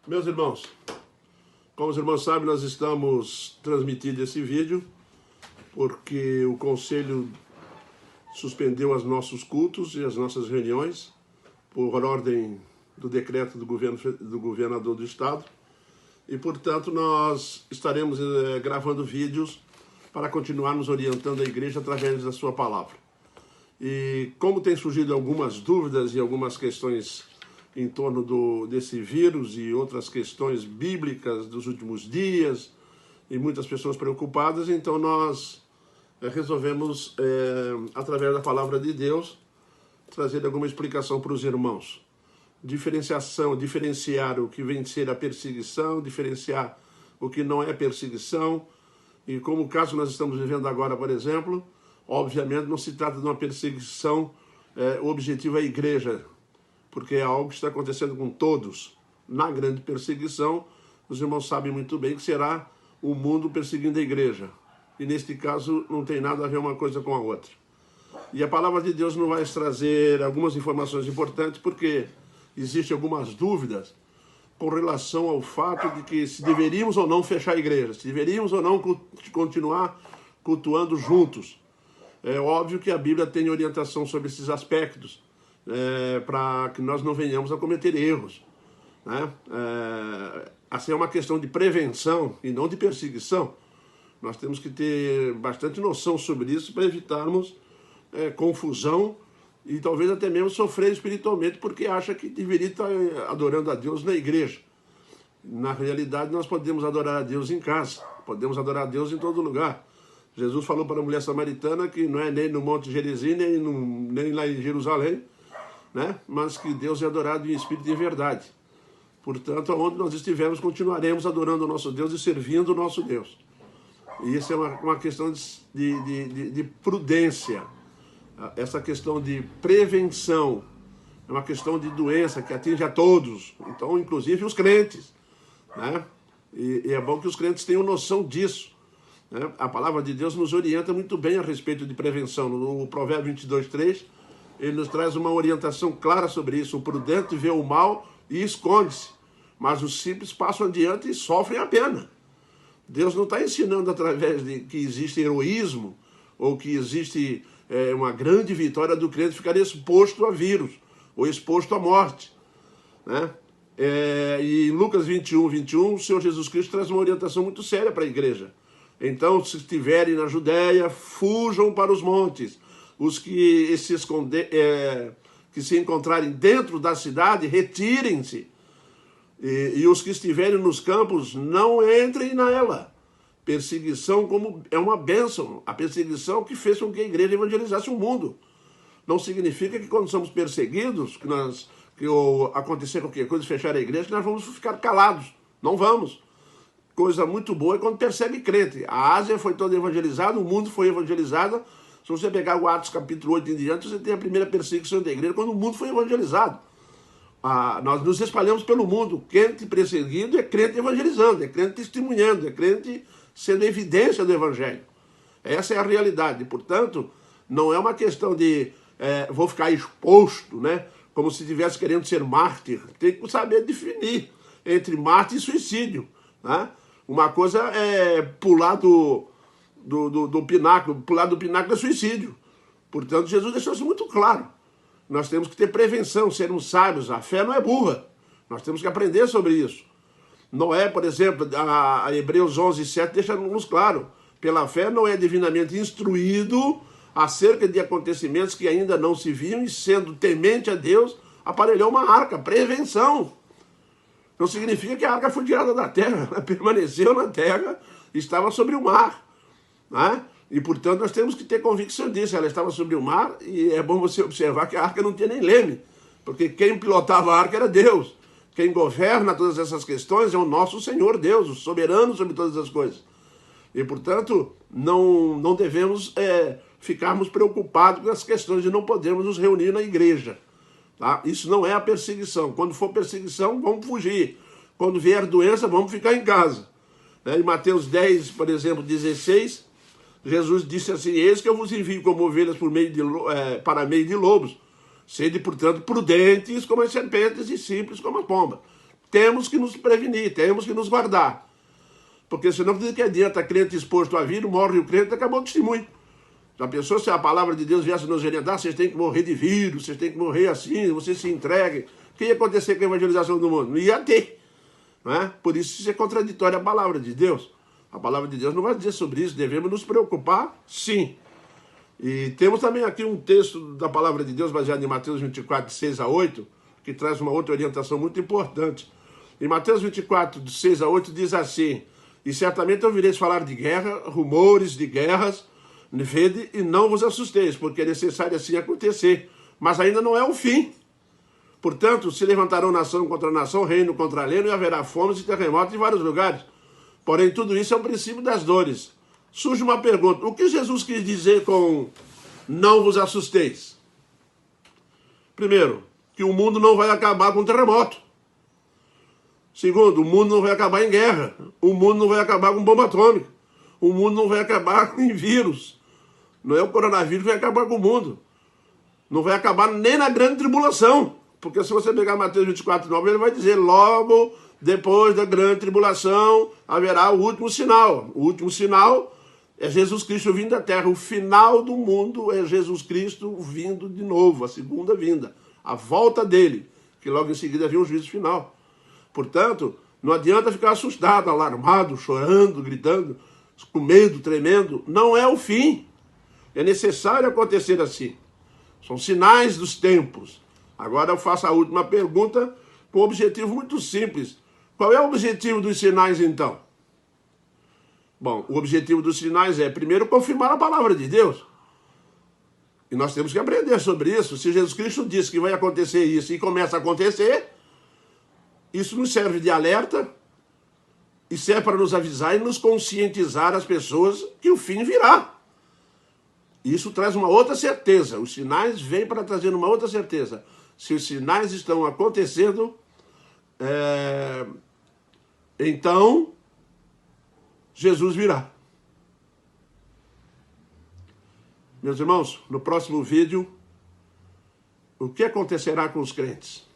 Meus irmãos, como os irmãos sabem, nós estamos transmitindo esse vídeo porque o Conselho suspendeu os nossos cultos e as nossas reuniões por ordem do decreto do governador do estado e, portanto, nós estaremos gravando vídeos para continuarmos orientando a igreja através da sua palavra. E como tem surgido algumas dúvidas e algumas questões em torno desse vírus e outras questões bíblicas dos últimos dias, e muitas pessoas preocupadas, então nós resolvemos, através da palavra de Deus, trazer alguma explicação para os irmãos. Diferenciar o que vem ser a perseguição, diferenciar o que não é perseguição, e como o caso que nós estamos vivendo agora, por exemplo, obviamente não se trata de uma perseguição objetiva à igreja, porque é algo que está acontecendo com todos. Na grande perseguição, os irmãos sabem muito bem que será o mundo perseguindo a igreja. E neste caso não tem nada a ver uma coisa com a outra. E a palavra de Deus nos vai trazer algumas informações importantes, porque existem algumas dúvidas com relação ao fato de que se deveríamos ou não fechar a igreja, se deveríamos ou não continuar cultuando juntos. É óbvio que a Bíblia tem orientação sobre esses aspectos, para que nós não venhamos a cometer erros, né? Assim é uma questão de prevenção e não de perseguição. Nós temos que ter bastante noção sobre isso para evitarmos confusão e talvez até mesmo sofrer espiritualmente porque acha que deveria estar adorando a Deus na igreja. Na realidade, nós podemos adorar a Deus em casa, podemos adorar a Deus em todo lugar. Jesus falou para a mulher samaritana que não é nem no Monte Gerizim, nem lá em Jerusalém, né? Mas que Deus é adorado em espírito e em verdade. Portanto, onde nós estivermos, continuaremos adorando o nosso Deus e servindo o nosso Deus. E isso é uma questão de prudência. Essa questão de prevenção é uma questão de doença que atinge a todos, então, inclusive os crentes, né? E é bom que os crentes tenham noção disso, né? A palavra de Deus nos orienta muito bem a respeito de prevenção. No Provérbio 22:3, ele nos traz uma orientação clara sobre isso. O prudente vê o mal e esconde-se, mas os simples passam adiante e sofrem a pena. Deus não está ensinando através de que existe heroísmo ou que existe uma grande vitória do crente ficar exposto a vírus ou exposto à morte, né? E em Lucas 21:21, o Senhor Jesus Cristo traz uma orientação muito séria para a igreja. Então, se estiverem na Judéia, fujam para os montes. Os que se encontrarem dentro da cidade, retirem-se. E os que estiverem nos campos, não entrem nela. Perseguição é uma bênção. A perseguição que fez com que a igreja evangelizasse o mundo. Não significa que quando somos perseguidos, que acontecer qualquer coisa, fechar a igreja, que nós vamos ficar calados. Não vamos. Coisa muito boa é quando persegue crente. A Ásia foi toda evangelizada, o mundo foi evangelizado. Se você pegar o Atos capítulo 8 em diante, você tem a primeira perseguição da igreja quando o mundo foi evangelizado. Nós nos espalhamos pelo mundo. Crente perseguido é crente evangelizando, é crente testemunhando, é crente sendo evidência do evangelho. Essa é a realidade. Portanto, não é uma questão de vou ficar exposto, né? Como se estivesse querendo ser mártir. Tem que saber definir entre mártir e suicídio, né? Uma coisa é pular do pináculo, pular do pináculo é suicídio. Portanto, Jesus deixou isso muito claro. Nós temos que ter prevenção, sermos sábios. A fé não é burra. Nós temos que aprender sobre isso. Noé, por exemplo, a Hebreus 11:7 deixa-nos claro. Pela fé, Noé é divinamente instruído acerca de acontecimentos que ainda não se viam e, sendo temente a Deus, aparelhou uma arca. Prevenção. Não significa que a arca foi tirada da terra. Ela permaneceu na terra, estava sobre o mar, né? E, portanto, nós temos que ter convicção disso. Ela estava sobre o mar e é bom você observar que a arca não tinha nem leme, porque quem pilotava a arca era Deus. Quem governa todas essas questões é o nosso Senhor Deus, o soberano sobre todas as coisas. E, portanto, não devemos ficarmos preocupados com as questões de não podermos nos reunir na igreja. Tá? Isso não é a perseguição. Quando for perseguição, vamos fugir. Quando vier doença, vamos ficar em casa. Em Mateus 10, por exemplo, 16, Jesus disse assim: eis que eu vos envio como ovelhas para meio de lobos. Sede, portanto, prudentes como as serpentes e simples como a pomba. temos que nos prevenir, temos que nos guardar. Porque senão, de que adianta crente exposto a vírus, morre o crente, acabou o testemunho. Já pensou se a palavra de Deus viesse nos orientar, vocês têm que morrer de vírus, vocês têm que morrer assim, vocês se entreguem. O que ia acontecer com a evangelização do mundo? Não ia ter. Não é? Por isso é contraditória a palavra de Deus. A palavra de Deus não vai dizer sobre isso, devemos nos preocupar, sim. E temos também aqui um texto da palavra de Deus, baseado em Mateus 24, de 6 a 8, que traz uma outra orientação muito importante. Em Mateus 24, de 6 a 8, diz assim: e certamente ouvireis falar de guerra, rumores de guerras, vede e não vos assusteis, porque é necessário assim acontecer, mas ainda não é o fim. Portanto, se levantarão nação contra nação, reino contra reino, e haverá fomes e terremotos em vários lugares. Porém, tudo isso é o princípio das dores. Surge uma pergunta: o que Jesus quis dizer com não vos assusteis? Primeiro, que o mundo não vai acabar com terremoto. Segundo, o mundo não vai acabar em guerra. O mundo não vai acabar com bomba atômica. O mundo não vai acabar em vírus. Não é o coronavírus que vai acabar com o mundo. Não vai acabar nem na grande tribulação. Porque se você pegar Mateus 24, 9, ele vai dizer: logo depois da grande tribulação haverá o último sinal. O último sinal é Jesus Cristo vindo da terra. O final do mundo é Jesus Cristo vindo de novo, a segunda vinda, a volta dele, que logo em seguida vem o juízo final. Portanto, não adianta ficar assustado, alarmado, chorando, gritando, com medo, tremendo. Não é o fim. É necessário acontecer assim. São sinais dos tempos. Agora eu faço a última pergunta com um objetivo muito simples. Qual é o objetivo dos sinais, então? Bom, o objetivo dos sinais é, primeiro, confirmar a palavra de Deus. E nós temos que aprender sobre isso. Se Jesus Cristo disse que vai acontecer isso e começa a acontecer, isso nos serve de alerta e serve para nos avisar e nos conscientizar as pessoas que o fim virá. Isso traz uma outra certeza. Os sinais vêm para trazer uma outra certeza. Se os sinais estão acontecendo, então Jesus virá. Meus irmãos, no próximo vídeo, o que acontecerá com os crentes?